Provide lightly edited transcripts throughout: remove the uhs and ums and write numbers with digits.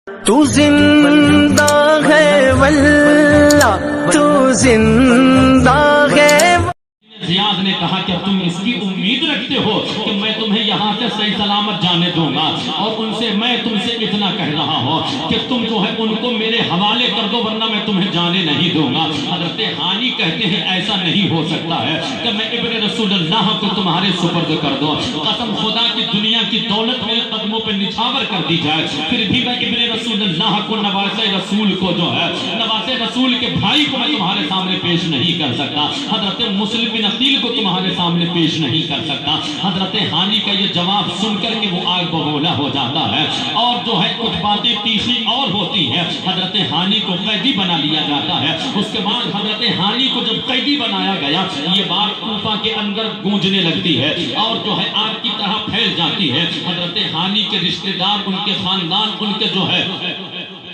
تو زندہ ہے واللہ تو زندہ ہے۔ زیاد نے کہا کہ تم اس کی امید رکھتے ہو کہ میں تمہیں یہاں سے صحیح سلامت جانے دوں گا، اور ان سے میں تم سے اتنا کہہ رہا ہوں کہ تم جو ہے ان کو میرے حوالے کر دو ورنہ میں تمہیں جانے نہیں دوں گا۔ حضرت ہانی کہتے ہیں ایسا نہیں ہو سکتا ہے کہ میں ابن رسول اللہ کو تمہارے سپرد کر دوں، قسم خدا کی دنیا کی دولت میرے قدموں پہ نچھاور کر دی جائے پھر بھی میں ابن رسول اللہ کو نواسے رسول کو جو ہے نواسے رسول کے بھائی کو میں تمہارے سامنے پیش نہیں کر سکتا، حضرت مسلم بن عقیل کو تمہارے سامنے پیش نہیں کر سکتا۔ حضرت ہانی کا یہ جواب سن کر کے وہ آگ بگولا ہو جاتا ہے، اور جو ہے کچھ باتیں تیخی اور ہوتی ہے۔ حضرت ہانی کو قیدی بنا لیا جاتا ہے۔ اس کے بعد حضرت ہانی کو جب قیدی بنایا گیا یہ بات کوفہ کے اندر گونجنے لگتی ہے اور جو ہے آگ کی طرح پھیل جاتی ہے۔ حضرت ہانی کے رشتہ دار، ان کے خاندان، ان کے جو ہے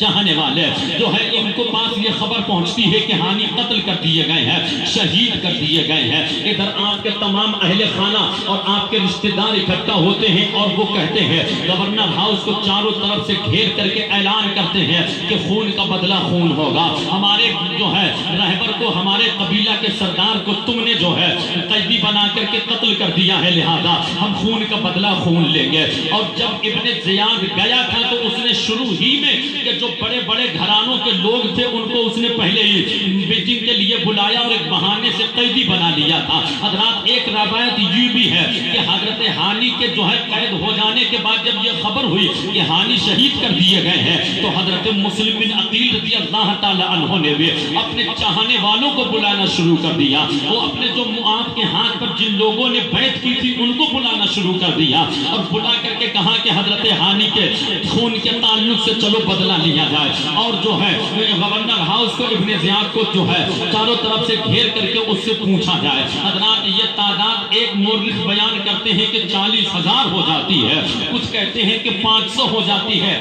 چاہنے والے جو ہے ان کو پاس یہ خبر پہنچتی ہے کہ ہانی قتل کر دیے گئے ہیں، شہید کر دیے گئے ہیں۔ ادھر آپ کے تمام اہل خانہ اور آپ کے رشتہ دار اکٹھا ہوتے ہیں اور وہ کہتے ہیں، گورنر ہاؤس کو چاروں طرف سے گھیر کر کے اعلان کرتے ہیں کہ خون کا بدلہ خون ہوگا، ہمارے جو ہے رہبر کو، ہمارے قبیلہ کے سردار کو تم نے جو ہے قیدی بنا کر کے قتل کر دیا ہے، لہذا ہم خون کا بدلہ خون لیں گے۔ اور جب ابن زیاد گیا تھا تو اس نے شروع ہی میں کہ جو بڑے بڑے گھرانوں کے لوگ تھے ان کو اس نے پہلے ہی میٹنگ کے لیے بلایا اور ایک بہانے سے قیدی بنا لیا تھا۔ حضرات ایک روایت یہ بھی ہے کہ حضرت ہانی کے جو ہے قید ہو جانے کے بعد جب یہ خبر ہوئی کہ ہانی شہید کر دیے گئے ہیں تو حضرت مسلم بن عقیل رضی اللہ تعالی عنہ نے بھی اپنے چاہنے والوں کو بلانا شروع کر دیا، وہ اپنے جو آپ کے ہاتھ پر جن لوگوں نے بیعت کی تھی ان کو بلانا شروع کر دیا اور بلا کر کے کہا کہ حضرت ہانی کے خون کے تعلق سے چلو بدلہ لیا جائے، اور جو ہے گورنر ہاؤس کو ابن زیاد کو جو ہے چاروں طرف سے گھیر کر کے اس سے پوچھا جائے۔ حضرات یہ تعداد ایک مورخ بیان کرتے ہیں کہ 40,000 ہو جاتی ہے، کچھ کہتے ہیں کہ 500 ہو جاتی ہے،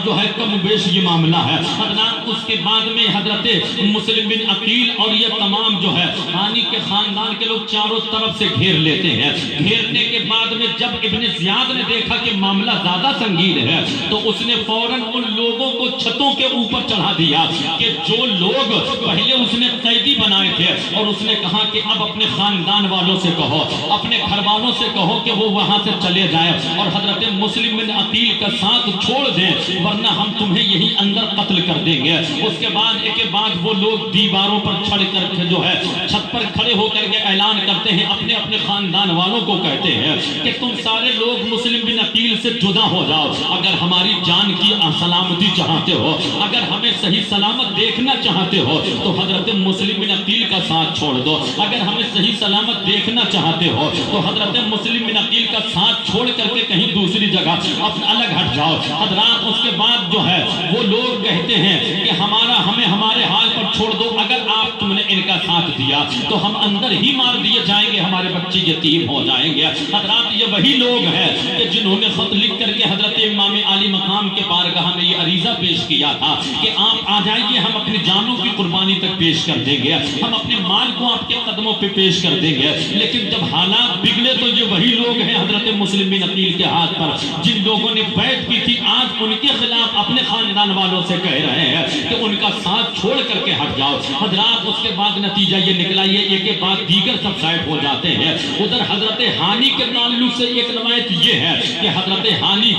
جو ہے کم بیش یہ معاملہ ہے۔ حضرات اس کے بعد میں حضرت مسلم بن عقیل اور یہ تمام جو ہے ہانی کے خاندان کے لوگ چاروں طرف سے گھیر لیتے ہیں۔ گھیرنے کے بعد میں جب ابن زیاد نے دیکھا کہ معاملہ زیادہ سنگین ہے تو اس نے فوراً ان لوگوں کو چھتوں کے اوپر چڑھا دیا کہ جو لوگ پہلے اس نے قیدی بنائے تھے، اور اس نے کہا کہ اب اپنے خاندان والوں سے کہو، اپنے گھر والوں سے کہو کہ وہ وہاں سے چلے جائیں اور حضرت مسلم بن عقیل کا ساتھ چھوڑ دیں ورنہ ہم تمہیں یہی اندر قتل کر دیں گے۔ اس کے بعد ایک بعد وہ لوگ دیواروں پر چڑھ کر کے جو ہے چھت پر کھڑے ہو کر کے اعلان کرتے ہیں، اپنے اپنے خاندان والوں کو کہتے ہیں کہ تم سارے لوگ مسلم بن عقیل سے جدا ہو جاؤ، اگر ہماری جان کی سلامتی چاہتے ہو، اگر ہمیں صحیح سلامت دیکھنا چاہتے ہو تو حضرت مسلم بن عقیل کا ساتھ چھوڑ دو، اگر ہمیں صحیح سلامت دیکھنا چاہتے ہو تو حضرت مسلم بن عقیل کا ساتھ چھوڑ کر کے کہیں دوسری جگہ اپنا الگ ہٹ جاؤ۔ حضرات اس کے بعد جو ہے وہ لوگ کہتے ہیں کہ ہمیں ہمارے حال پر چھوڑ دو، اگر آپ تم نے ان کا ساتھ دیا تو ہم اندر ہی مار دیے جائیں گے، ہمارے بچے یتیم ہو جائیں گے۔ حضرات یہ وہی لوگ ہیں کہ جنہوں نے خط لکھ کر کے حضرت امام عالی مقام کے بارگاہ میں یہ عریضہ پیش کیا تھا کہ آپ آ جائیے، ہم اپنی جانوں کی قربانی تک پیش کر دیں گے، ہم اپنے مال کو آپ کے قدموں پہ پیش کر دیں گے۔ لیکن جب حالات بگڑے تو یہ وہی لوگ ہیں حضرت مسلم بن عقیل کے ہاتھ پر جن لوگوں نے بیعت کی تھی، آج ان کے خلاف اپنے خاندان والوں سے کہہ رہے ہیں کہ ان کا ساتھ چھوڑ کر کے ہٹ جاؤ۔ حضرات اس کے بعد نتیجہ یہ نکلا، یہ ایک کے بعد دیگر سب سائڈ ہو جاتے ہیں۔ ادھر حضرت ہانی کے تعلق سے ایک روایت یہ ہے کہ حضرت ہانی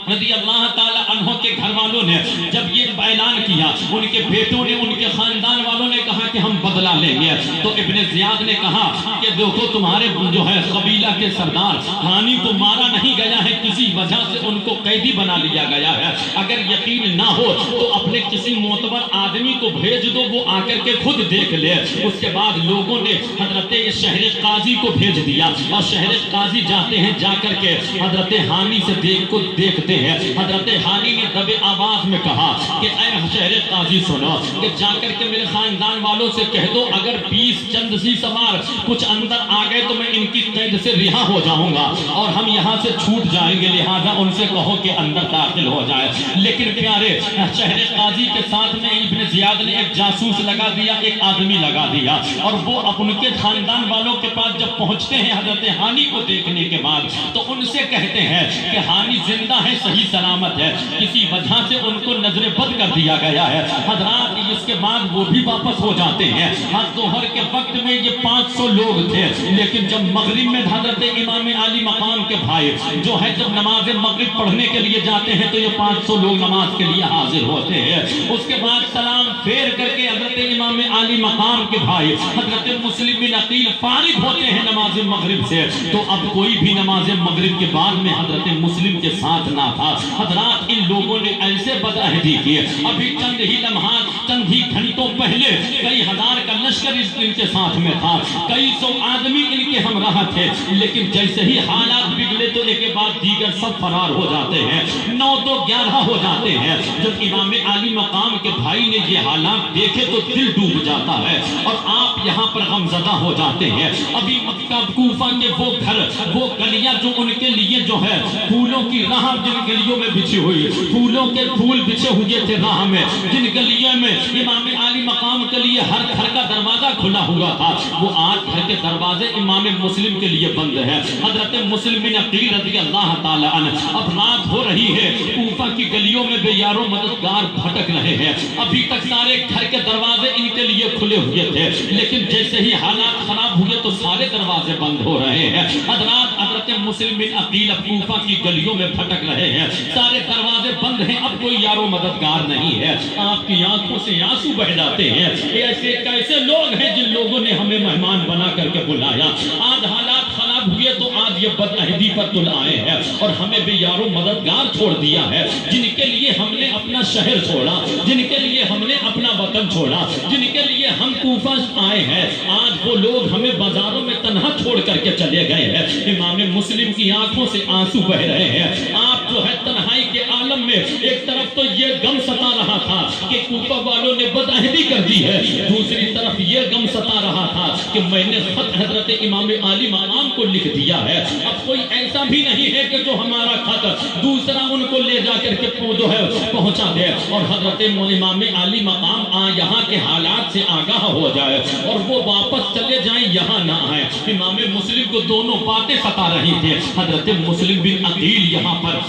رضی اللہ تعالی عنہ کے گھر والوں نے جب یہ اعلان کیا، ان کے بیٹوں نے، ان کے خاندان والوں نے کہا کہ ہم بدلہ لیں گے، تو ابن زیاد نے کہا کہ دیکھو تمہارے جو ہے قبیلہ کے سردار ہانی کو مارا نہیں گیا ہے، کسی وجہ سے ان کو قیدی بنا لیا گیا ہے، اگر یقین نہ ہو تو اپنے کسی معتبر آدمی کو بھیج دو، وہ آ کر کے خود دیکھ لے۔ اس کے بعد لوگوں نے حضرت شہر قاضی کو بھیج دیا اور شہر قاضی جاتے ہیں، جا کر کے حضرت ہانی سے دیکھتے ہیں۔ حضرت ہانی نے دبے آواز میں کہا کہ اے شہر قاضی سنو کہ جا کر کے میرے خاندان والوں سے کہہ دو اگر 20 چند سی سوار کچھ اندر آ گئے تو میں ان کی قید سے رہا ہو جاؤں گا اور ہم یہاں سے چھوٹ جائیں گے، لہذا ان سے کہو کہ اندر داخل ہو جائے۔ لیکن پیارے شہر قاضی غازی کے ساتھ میں ابن زیاد نے ایک جاسوس لگا دیا، ایک آدمی لگا دیا، اور وہ اب ان کے خاندان والوں کے پاس جب پہنچتے ہیں حضرت ہانی کو دیکھنے کے بعد تو ان سے کہتے ہیں کہ ہانی زندہ ہے، صحیح سلامت ہے، کسی وجہ سے ان کو نظر بد کر دیا گیا ہے۔ حضرات اس کے بعد وہ بھی واپس ہو جاتے ہیں۔ ظہر کے وقت میں یہ 500 لوگ تھے، لیکن جب مغرب میں حضرت امام عالی مقام کے بھائی جو ہے جب نماز مغرب پڑھنے کے لیے جاتے ہیں تو یہ 500 لوگ نماز کے لیے حاضر ہوتے ہیں۔ اس کے بعد سلام پھیر کر کے حضرت امام عالی مقام کے بھائی حضرت مسلم بن عقیل فارغ ہوتے ہیں نماز مغرب سے، تو اب کوئی بھی نماز مغرب کے بعد میں حضرت مسلم کے ساتھ نہ تھا۔ حضرات ان لوگوں نے ایسے بدعہدی کی، ابھی چند ہی لمحات چند ہی گھنٹوں پہلے کئی ہزار کا لشکر ان کے ساتھ میں تھا، کئی سو آدمی ان کے ہمراہ تھے، لیکن جیسے ہی حالات بگڑے تو ایک کے بعد دیگر سب فرار ہو جاتے ہیں، 9 تو 11 ہو جاتے ہیں۔ جب امام عالی مقام کے بھائی نے یہ حالات دیکھے تو دل ڈوب جاتا ہے اور آپ یہاں پر غمزدہ ہو جاتے ہیں۔ ابھی مکہ کوفہ کے وہ گھر وہ گلیاں جو ان کے لیے جو ہے پھولوں کی راہ جن گلیوں میں بچھی ہوئی، پھولوں کے پھول بچھے ہوئے تھے راہ میں، جن گلیوں میں امام عالی مقام کے لیے ہر گھر کا دروازہ کھلا ہوا تھا، وہ آج گھر کے دروازے امام مسلم کے لیے بند ہے۔ حضرت مسلم بن عقیل رضی اللہ تعالی عنہ، اب رات ہو رہی ہے، کوفہ کی گلیوں میں بے یار و مددگار بھٹک رہے ہیں، ابھی تک سارے گھر کے دروازے ان کے لیے کھلے ہوئے تھے، لیکن جیسے ہی حالات خراب ہوئے تو سارے دروازے بند ہو رہے ہیں۔ حضرت مسلم بن عقیل اب کوفہ کی گلیوں میں بھٹک رہے ہیں، سارے دروازے بند ہیں، اب کوئی یار و مددگار نہیں ہے۔ آپ کی آنکھوں سے آنسو بہ جاتے ہیں، ایسے کیسے لوگ ہیں جن لوگوں نے ہمیں مہمان بنا کر کے بلایا، آج حالات خراب ہوئے تو آج یہ بدعہدی پر تل آئے ہیں اور ہمیں بھی یار و مددگار چھوڑ دیا ہے، جن کے لیے ہم نے اپنا شہر چھوڑا، جن کے لیے ہم نے اپنا وطن چھوڑا، جن کے لیے ہم کوفہ آئے ہیں، آج وہ لوگ ہمیں بازاروں میں تنہا چھوڑ کر کے چلے گئے ہیں۔ امام مسلم کی آنکھوں سے آنسو بہ رہے ہیں۔ آپ جو ہے تنہائی کے عالم میں ایک طرف تو یہ غم ستا رہا تھا کہ کوفہ والوں نے بدعہدی کر دی ہے، دوسری طرف یہ غم ستا رہا تھا کہ میں نے خط حضرت امام عالی مقام کو لکھ دیا ہے، اب کوئی ایسا بھی نہیں ہے کہ جو ہمارا خط دوسرا ان کو لے جا کر کے جو ہے پہنچا دے اور حضرت امام عالی مقام یہاں کے حالات سے آگاہ ہو جائے اور وہ واپس چلے جائیں، یہاں نہ آئے۔ امام مسلم کو دونوں باتیں ستا رہی تھے۔ حضرت مسلم بن عقیل یہاں پر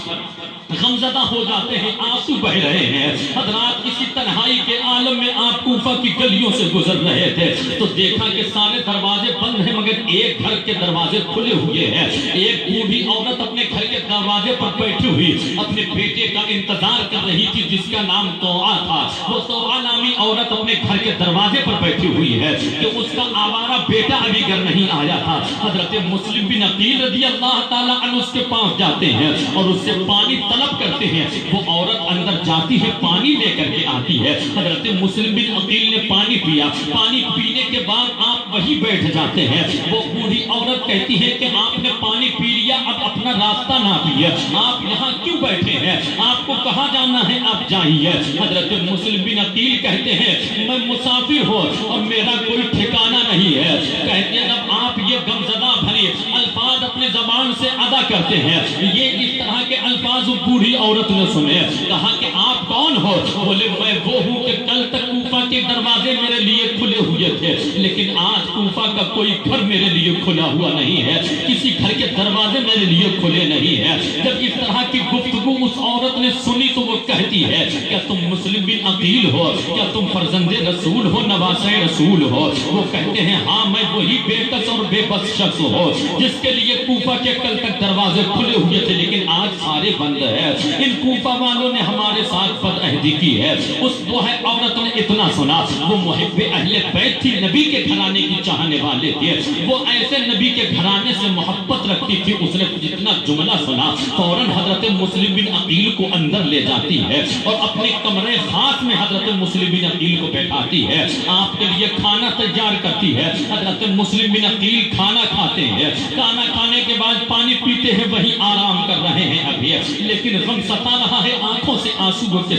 غمزدہ ہو جاتے ہیں، آنسو بہ رہے ہیں۔ حضرات اسی تنہائی کے عالم میں آپ کوفہ کی گلیوں سے گزر رہے تھے تو دیکھا کہ سارے دروازے بند ہیں مگر ایک گھر کے دروازے کھلے ہوئے ہیں۔ ایک بوڑھی عورت اپنے گھر کے دروازے پر بیٹھی ہوئی اپنے بیٹے کا انتظار کر رہی تھی جس کا نام توعا تھا۔ وہ توعا نامی عورت اپنے گھر کے دروازے پر بیٹھی ہوئی ہے کہ اس کا آوارہ بیٹا ابھی گھر نہیں آیا تھا۔ حضرت مسلم بن عقیل رضی اللہ تعالیٰ عنہ اس کے پاس جاتے ہیں اور اس سے پانی طلب کرتے ہیں۔ وہ عورت اندر جاتی ہے، پانی لے کر کے آتی ہے۔ حضرت مسلم بن عقیل نے پانی پیا، پانی پینے کے بعد آپ وہیں بیٹھ جاتے ہیں۔ وہ بوڑھی عورت کہتی ہے کہ آپ نے پانی پی لیا، اب اپنا راستہ نہ پیے، آپ یہاں کیوں بیٹھے ہیں؟ آپ کو کہاں جانا ہے؟ آپ جائیے۔ حضرت مسلم بن عقیل کہتے ہیں میں مسافر ہوں اور میرا کوئی ٹھکانہ نہیں ہے۔ کہتے ہیں جب آپ یہ غمزدہ بھری الفاظ اپنی زبان سے ادا کرتے ہیں، یہ اس طرح کے الفاظ بوڑھی عورت نے سنے، کہا کہ آپ کون ہو؟ بولے میں وہ ہوں کہ کل تک کوفہ کے دروازے میرے لیے کھلے ہوئے تھے لیکن آج کوفہ کا کوئی گھر میرے لیے کھلا ہوا نہیں ہے، کسی گھر کے دروازے میرے لیے کھلے نہیں ہیں۔ جب اس طرح کی گفتگو اس عورت نے سنی تو وہ کہتی ہے کیا تم مسلم بن عقیل ہو؟ کیا تم فرزند رسول ہو، نواسہ رسول ہو؟ وہ کہتے ہیں ہاں میں وہی بے کس اور بے بس شخص ہو جس کے لیے کوفہ کے کل تک دروازے کھلے ہوئے تھے لیکن آج سارے بند ہے۔ ان کوفہ والوں نے ہمارے ساتھ بدعہدی کی ہے۔ اس وہ ہے عورت نے اتنا سنا، وہ محب اہل بیت تھی، نبی کے گھرانے کی چاہنے والے تھے، وہ ایسے نبی کے گھرانے سے محبت رکھتی تھی۔ اس نے جتنا جملہ سنا فوراً حضرت مسلم بن عقیل کو اندر لے جاتی ہے اور اپنے کمرے خاص میں حضرت مسلم بن عقیل کو بیٹھاتی ہے، آپ کے لیے کھانا تیار کرتی ہے۔ حضرت مسلم بن عقیل کھانا کھاتے ہیں، کھانا کھانے کے بعد پانی پیتے ہیں، وہی آرام کر رہے ہیں ابھی، لیکن غم ستا رہا ہے، آنکھوں سے آنسو کے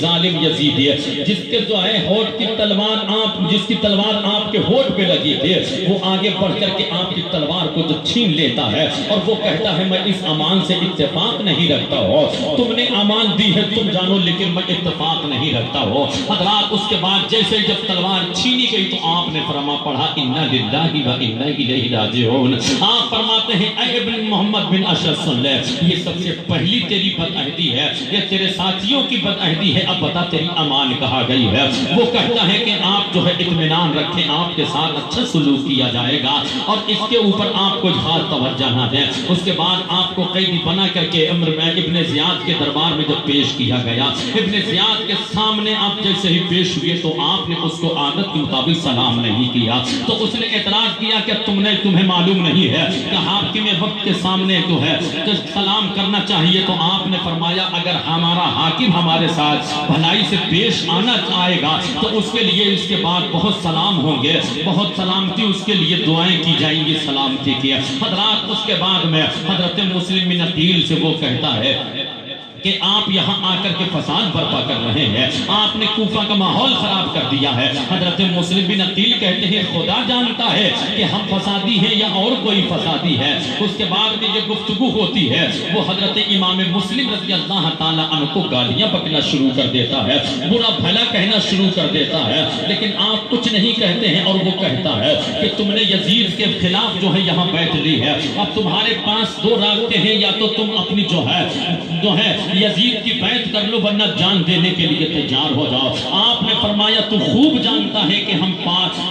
ظالم یزید ہے جس کے جو ہے ہونٹ کی تلوار جس کی تلوار آپ کے ہونٹ پہ لگی تھی، وہ آگے بڑھ کر کے آپ کی تلوار کو جو چھین لیتا ہے اور وہ کہتا ہے میں اس امان سے اتفاق نہیں رکھتا ہوں، تم نے امان دی ہے تم جانو لیکن میں اتفاق نہیں رکھتا ہوں۔ حضرات اس کے بعد جیسے جب تلوار چھینی گئی تو آپ نے فرما پڑھا انا للہ و انا الیہ راجعون۔ آپ فرماتے ہیں اے ابن محمد بن اشرف سن لے، یہ سب سے پہلی تیری بدعہدی ہے، یہ تیرے ساتھیوں کی بدعہدی ہے، اب بتا تیری امان کہا گئی ہے۔ وہ کہتا ہے کہ آپ جو ہے اطمینان رکھیں، آپ کے ساتھ اچھا سلوک کیا جائے گا اور اس کے اوپر آپ کو خاص توجہ نہ دیں۔ اس کے بعد آپ کو قیدی بنا کر کے ابن زیاد کے دربار میں جب پیش کیا گیا، ابن زیاد کے سامنے آپ جیسے ہی پیش ہوئے تو آپ نے اس کو عادت کے مطابق سلام نہیں کیا، تو اس نے اعتراض کیا کہ تمہیں معلوم نہیں ہے کہ حاکم وقت کے سامنے جو ہے کہ سلام کرنا چاہیے، تو آپ نے فرمایا اگر ہمارا حاکم ہمارے ساتھ بھلائی سے پیش آنا آئے گا تو اس کے لیے اس کے بعد بہت سلام ہوں گے، بہت سلامتی اس کے لیے دعائیں کی جائیں گی سلامتی کی۔ حضرات اس کے بعد میں حضرت مسلم بن عقیل سے وہ کہتا ہے کہ آپ یہاں آ کر کے فساد برپا کر رہے ہیں، آپ نے کوفہ کا ماحول خراب کر دیا ہے۔ حضرت مسلم بن عقیل کہتے ہیں خدا جانتا ہے کہ ہم فسادی ہیں یا اور کوئی فسادی ہے۔ اس کے بعد میں یہ گفتگو ہوتی ہے، وہ حضرت امام مسلم رضی اللہ تعالیٰ عنہ کو گالیاں بکنا شروع کر دیتا ہے، برا بھلا کہنا شروع کر دیتا ہے، لیکن آپ کچھ نہیں کہتے ہیں اور وہ کہتا ہے کہ تم نے یزید کے خلاف جو ہے یہاں بیعت لی ہے، اب تمہارے پاس دو راستے ہیں، یا تو تم اپنی جو ہے یزید کی بیعت کر لو ورنہ جان دینے کے لیے تیار ہو جاؤ۔ آپ نے فرمایا تو خوب جانتا ہے کہ ہم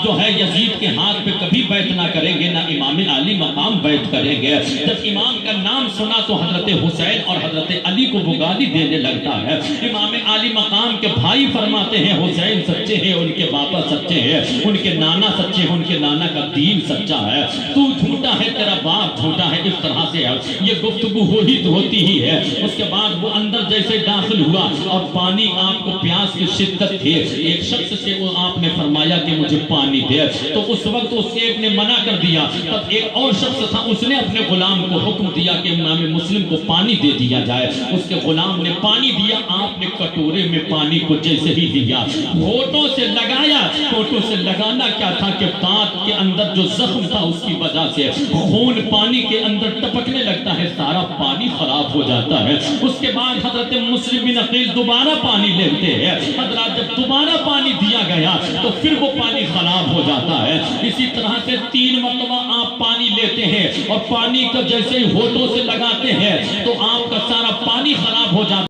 جو ہے یزید کے ہاتھ پہ کبھی بیعت نہ کریں گے، نہ امام علی مقام بیعت کریں گے۔ جب امام کا نام سنا تو حضرت حسین اور حضرت علی کو وہ گالی دینے لگتا ہے۔ امام علی مقام کے بھائی فرماتے ہیں حسین سچے ہیں، ان کے باپا سچے ہیں، ان کے نانا سچے ہیں، ان کے نانا کا دین سچا ہے، تو جھوٹا ہے، تیرا باپ جھوٹا ہے۔ اس طرح سے یہ گفتگو ہوتی ہی ہے۔ اس کے بعد وہ اندر جیسے داخل ہوا اور پانی، آپ کو پیاس کی شدت تھی، ایک شخص سے وہ آپ نے فرمایا کہ مجھے پانی دے، تو اس وقت اس ایک نے منع کر دیا، تب ایک اور شخص تھا اس نے اپنے غلام کو حکم دیا کہ امام مسلم کو پانی دے دیا جائے۔ اس کے غلام نے پانی دیا، آپ نے کٹورے میں پانی کو جیسے ہی دیا ہونٹوں سے لگایا، ہونٹوں سے لگانا کیا تھا کہ دانت کے اندر جو زخم تھا اس کی وجہ سے خون پانی کے اندر ٹپکنے لگتا ہے، سارا پانی خراب ہو جاتا ہے۔ اس کے بعد حضرت مسلم بن عقیل دوبارہ پانی لیتے ہیں، حضرات جب دوبارہ پانی دیا گیا تو پھر وہ پانی خراب ہو جاتا ہے۔ اسی طرح سے 3 مرتبہ آپ پانی لیتے ہیں اور پانی کو جیسے ہی ہونٹوں سے لگاتے ہیں تو آپ کا سارا پانی خراب ہو جاتا ہے۔